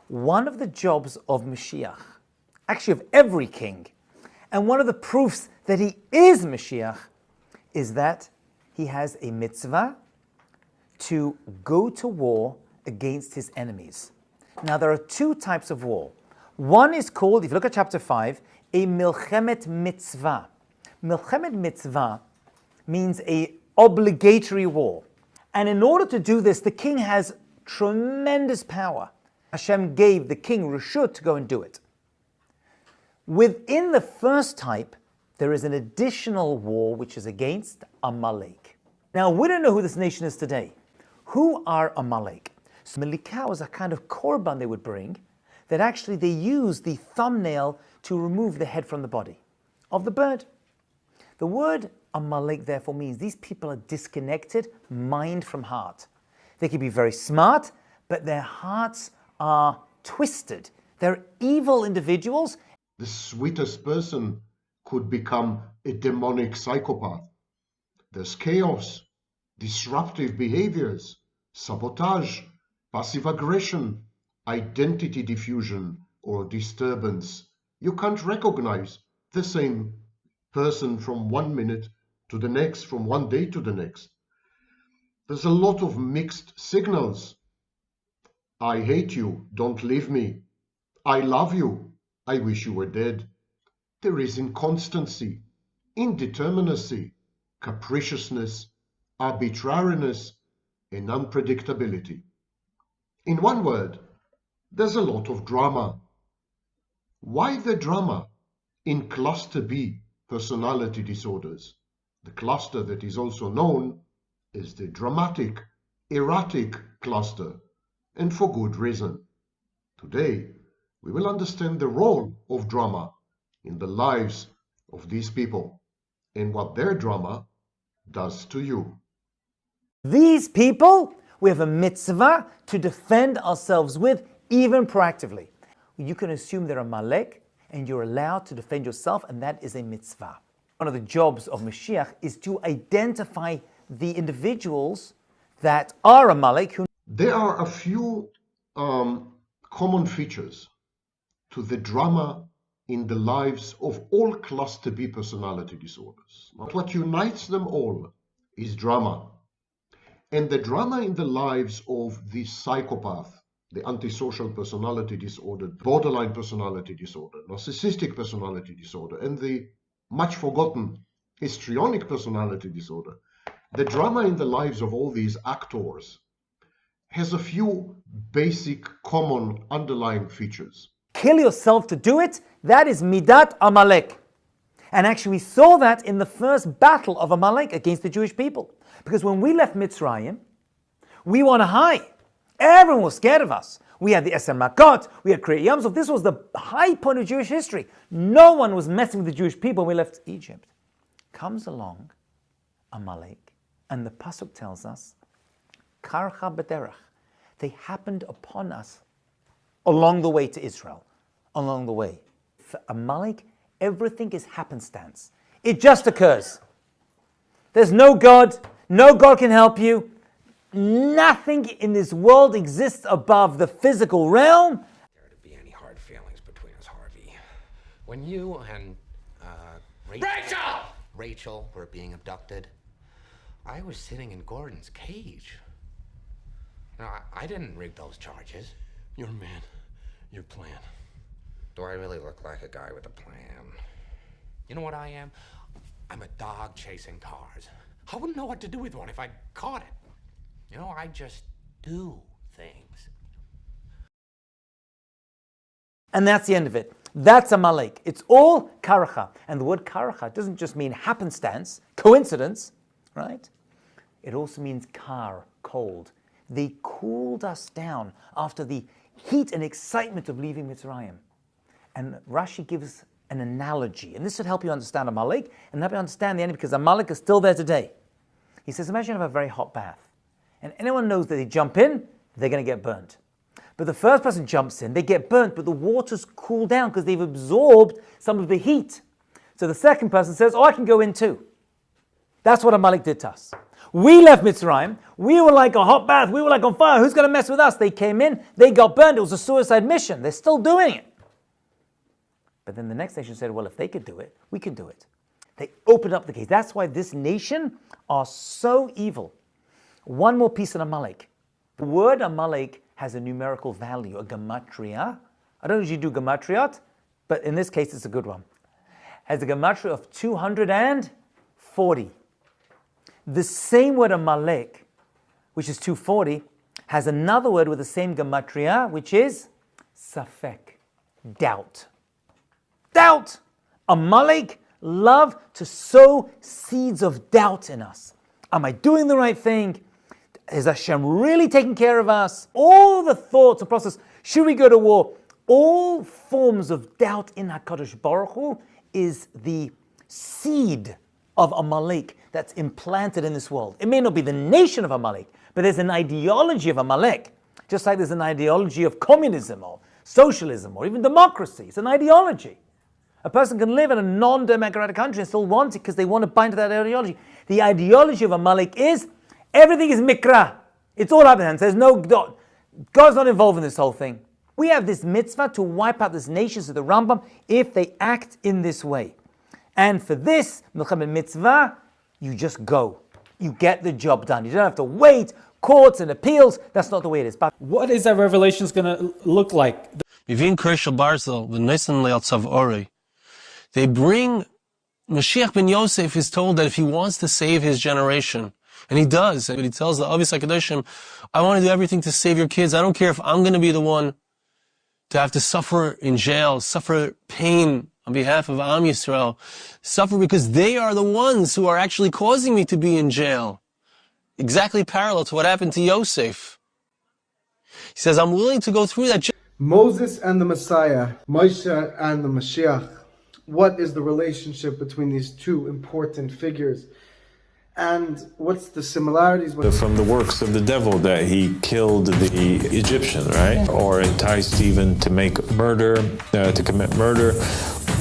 one of the jobs of Moshiach, actually of every king, and one of the proofs that he is Moshiach, is that he has a mitzvah to go to war against his enemies. Now, there are two types of war. One is called, if you look at chapter 5, a milchemet mitzvah. Milchemet mitzvah means a obligatory war. And in order to do this, the king has tremendous power. Hashem gave the king reshut to go and do it. Within the first type, there is an additional war which is against Amalek. Now, we don't know who this nation is today. Who are Amalek? So Malikah was a kind of korban they would bring, that actually they use the thumbnail to remove the head from the body of the bird. The word Amalek therefore means these people are disconnected, mind from heart. They can be very smart, but their hearts are twisted. They're evil individuals. The sweetest person could become a demonic psychopath. There's chaos, disruptive behaviors, sabotage, passive aggression, identity diffusion or disturbance. You can't recognize the same person from 1 minute to the next, from one day to the next. There's a lot of mixed signals. I hate you, don't leave me. I love you, I wish you were dead. There is inconstancy, indeterminacy, capriciousness, arbitrariness, and unpredictability. In one word, there's a lot of drama. Why the drama? In cluster B, personality disorders, the cluster that is also known as the dramatic, erratic cluster, and for good reason. Today, we will understand the role of drama in the lives of these people and what their drama does to you. These people, we have a mitzvah to defend ourselves with, even proactively. You can assume they're Amalek, and you're allowed to defend yourself, and that is a mitzvah. One of the jobs of Moshiach is to identify the individuals that are Amalek. There are a few common features to the drama in the lives of all cluster B personality disorders. But what unites them all is drama. And the drama in the lives of the psychopath, the antisocial personality disorder, borderline personality disorder, narcissistic personality disorder, and the much forgotten histrionic personality disorder, the drama in the lives of all these actors has a few basic common underlying features. Kill yourself to do it, that is Midat Amalek. And actually we saw that in the first battle of Amalek against the Jewish people. Because when we left Mitzrayim, we were on a high. Everyone was scared of us. We had the Eser Makot, we had Kriyat Yam Suf. This was the high point of Jewish history. No one was messing with the Jewish people when we left Egypt. Comes along Amalek, and the Pasuk tells us, Karcha b'derech. They happened upon us along the way to Israel. Along the way. For Amalek, everything is happenstance. It just occurs. There's no God. No God can help you. Nothing in this world exists above the physical realm. There to be any hard feelings between us, Harvey. When you and Rachel were being abducted, I was sitting in Gordon's cage. Now, I didn't rig those charges. Your man, your plan. Do I really look like a guy with a plan? You know what I am? I'm a dog chasing cars. I wouldn't know what to do with one if I caught it. You know, I just do things. And that's the end of it. That's Amalek. It's all karacha. And the word karacha doesn't just mean happenstance, coincidence, right? It also means kar, cold. They cooled us down after the heat and excitement of leaving Mitzrayim. And Rashi gives an analogy. And this should help you understand Amalek and help you understand the enemy, because Amalek is still there today. He says, imagine you have a very hot bath. And anyone knows that they jump in, they're going to get burnt. But the first person jumps in, they get burnt, but the water's cooled down because they've absorbed some of the heat. So the second person says, oh, I can go in too. That's what Amalek did to us. We left Mitzrayim. We were like a hot bath. We were like on fire. Who's going to mess with us? They came in. They got burned. It was a suicide mission. They're still doing it. But then the next nation said, well, if they could do it, we can do it. They opened up the gates. That's why this nation are so evil. One more piece on Amalek. The word Amalek has a numerical value, a gematria. I don't usually do gematriot, but in this case it's a good one. Has a gematria of 240. The same word Amalek, which is 240, has another word with the same gematria, which is safek, doubt. Doubt. Amalek love to sow seeds of doubt in us. Am I doing the right thing? Is Hashem really taking care of us? All the thoughts and process, should we go to war? All forms of doubt in HaKadosh Baruch Hu is the seed of Amalek that's implanted in this world. It may not be the nation of Amalek, but there's an ideology of Amalek. Just like there's an ideology of communism or socialism or even democracy. It's an ideology. A person can live in a non-democratic country and still want it because they want to bind to that ideology. The ideology of Amalek is everything is mikra. It's all happening. There's no God. God's not involved in this whole thing. We have this mitzvah to wipe out this nation to the Rambam if they act in this way. And for this, Milchamah mitzvah, you just go. You get the job done. You don't have to wait, courts and appeals. That's not the way it is. But what is that revelation going to look like? They bring, Mashiach ben Yosef is told that if he wants to save his generation, and he does, but he tells the Avis HaKadoshim, I want to do everything to save your kids. I don't care if I'm going to be the one to have to suffer in jail, suffer pain on behalf of Am Yisrael, suffer because they are the ones who are actually causing me to be in jail. Exactly parallel to what happened to Yosef. He says, I'm willing to go through that. Moses and the Messiah, Moshe and the Mashiach. What is the relationship between these two important figures? And what's the similarities? From the works of the devil that he killed the Egyptian, right? Or enticed Stephen to make murder, to commit murder.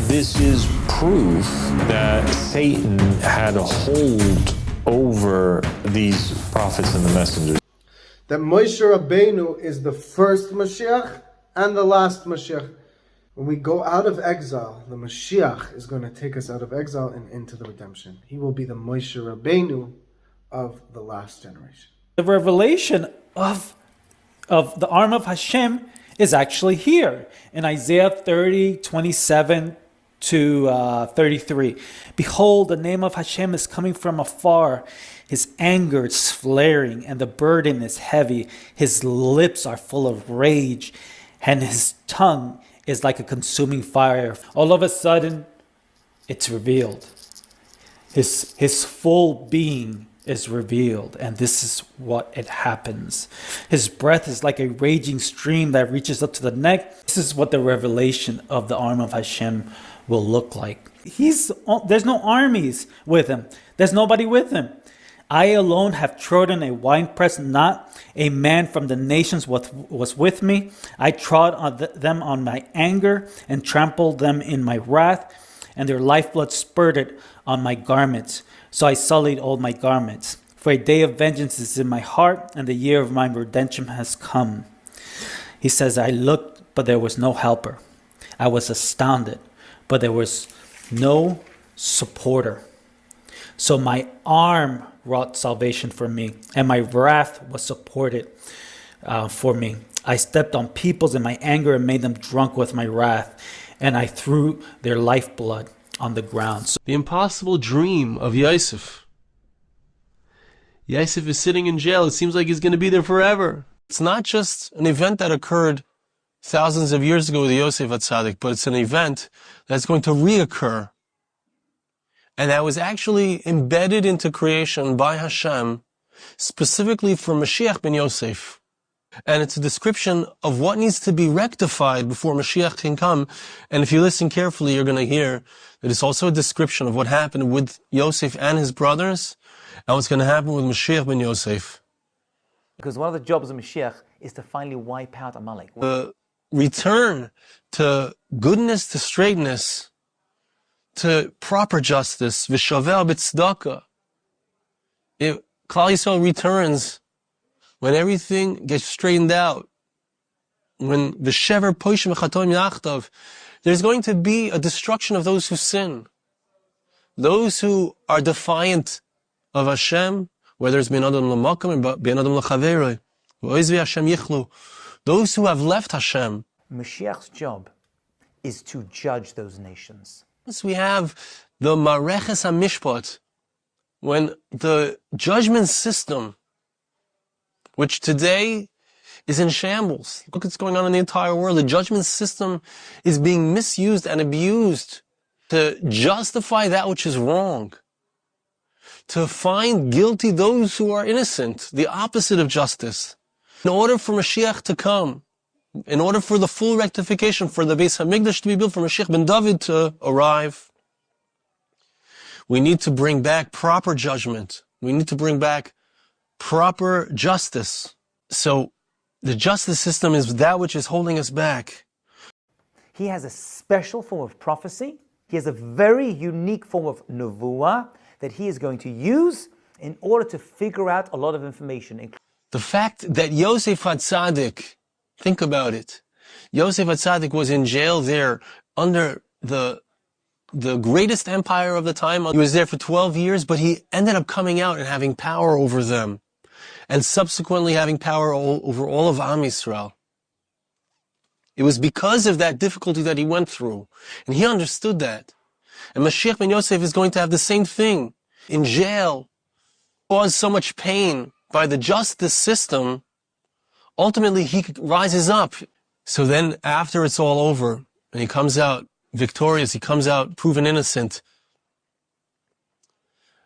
This is proof that Satan had a hold over these prophets and the messengers. That Moshe Rabbeinu is the first Mashiach and the last Mashiach. When we go out of exile, the Moshiach is going to take us out of exile and into the redemption. He will be the Moshe Rabbeinu of the last generation. The revelation of the arm of Hashem is actually here in Isaiah 30:27 to 33. Behold, the name of Hashem is coming from afar. His anger is flaring and the burden is heavy. His lips are full of rage and his tongue is like a consuming fire. All of a sudden, it's revealed. His full being is revealed, and this is what it happens. His breath is like a raging stream that reaches up to the neck. This is what the revelation of the arm of Hashem will look like. There's no armies with him. There's nobody with him. I alone have trodden a winepress, not a man from the nations was with me. I trod on them on my anger and trampled them in my wrath, and their lifeblood spurted on my garments. So I sullied all my garments. For a day of vengeance is in my heart, and the year of my redemption has come. He says, I looked, but there was no helper. I was astounded, but there was no supporter. So my arm wrought salvation for me, and my wrath was supported for me. I stepped on peoples in my anger and made them drunk with my wrath, and I threw their lifeblood on the ground. So the impossible dream of Yosef. Yosef is sitting in jail. It seems like he's going to be there forever. It's not just an event that occurred thousands of years ago with Yosef HaTzadik, but it's an event that's going to reoccur. And that was actually embedded into creation by Hashem, specifically for Mashiach ben Yosef. And it's a description of what needs to be rectified before Mashiach can come. And if you listen carefully, you're going to hear that it's also a description of what happened with Yosef and his brothers, and what's going to happen with Mashiach ben Yosef. Because one of the jobs of Mashiach is to finally wipe out Amalek. The return to goodness, to straightness, to proper justice, v'shavel b'tzedakah. Klal Yisrael returns, when everything gets straightened out, when the Shever Poishim Chatom Yachtav, there's going to be a destruction of those who sin. Those who are defiant of Hashem, whether it's Ben Adam L'Makam or Ben Adam L'Chaveroi, V'Oizvi Hashem Yichlu, those who have left Hashem. Mashiach's job is to judge those nations. We have the Mareches HaMishpat, when the judgment system, which today is in shambles. Look what's going on in the entire world. The judgment system is being misused and abused to justify that which is wrong, to find guilty those who are innocent, the opposite of justice. In order for Mashiach to come, in order for the full rectification, for the Beis HaMikdash to be built, for Mashiach ben David to arrive, we need to bring back proper judgment. We need to bring back proper justice. So the justice system is that which is holding us back. He has a special form of prophecy. He has a very unique form of nevuah that he is going to use in order to figure out a lot of information. The fact that Yosef HaTzadik, think about it. Yosef HaTzadik was in jail there under the greatest empire of the time. He was there for 12 years, but he ended up coming out and having power over them, and subsequently having power over all of Am Yisrael. It was because of that difficulty that he went through, and he understood that. And Mashiach ben Yosef is going to have the same thing. In jail, caused so much pain by the justice system, ultimately he rises up. So then after it's all over, and he comes out victorious, he comes out proven innocent,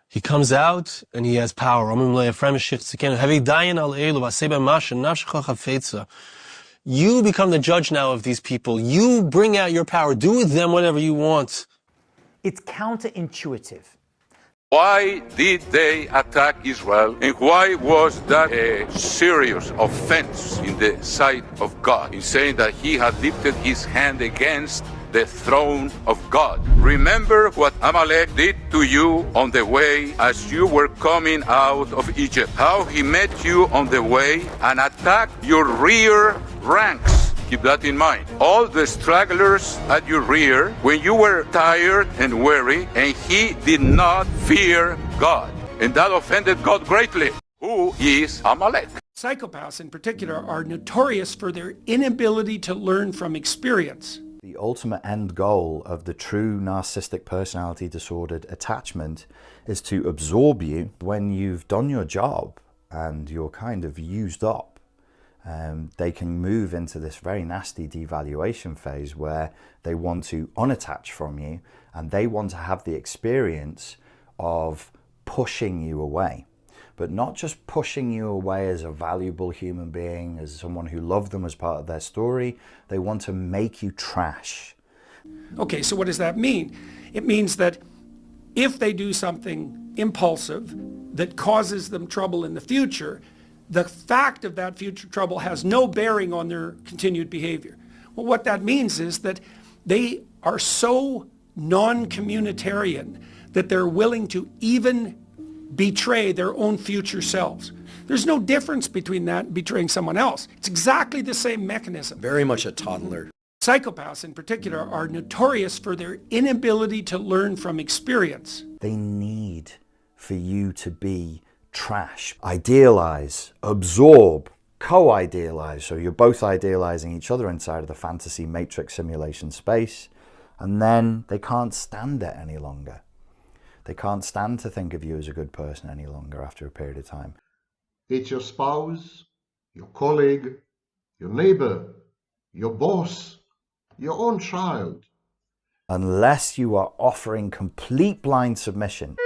he comes out and he has power. You become the judge now of these people. You bring out your power. Do with them whatever you want. It's counterintuitive. Why did they attack Israel, and why was that a serious offense in the sight of God, in saying that he had lifted his hand against the throne of God? Remember what Amalek did to you on the way as you were coming out of Egypt, how he met you on the way and attacked your rear ranks. Keep that in mind. All the stragglers at your rear, when you were tired and weary, and he did not fear God. And that offended God greatly. Who is Amalek? Psychopaths in particular are notorious for their inability to learn from experience. The ultimate end goal of the true narcissistic personality disordered attachment is to absorb you when you've done your job and you're kind of used up. They can move into this very nasty devaluation phase where they want to unattach from you, and they want to have the experience of pushing you away. But not just pushing you away as a valuable human being, as someone who loved them as part of their story. They want to make you trash. Okay, so what does that mean? It means that if they do something impulsive that causes them trouble in the future, the fact of that future trouble has no bearing on their continued behavior. Well, what that means is that they are so non-communitarian that they're willing to even betray their own future selves. There's no difference between that and betraying someone else. It's exactly the same mechanism. Very much a toddler. Psychopaths in particular are notorious for their inability to learn from experience. They need for you to be trash. Idealize, absorb, co-idealize. So you're both idealizing each other inside of the fantasy matrix simulation space, and then they can't stand it any longer. They can't stand to think of you as a good person any longer after a period of time. It's your spouse, your colleague, your neighbor, your boss, your own child. Unless you are offering complete blind submission,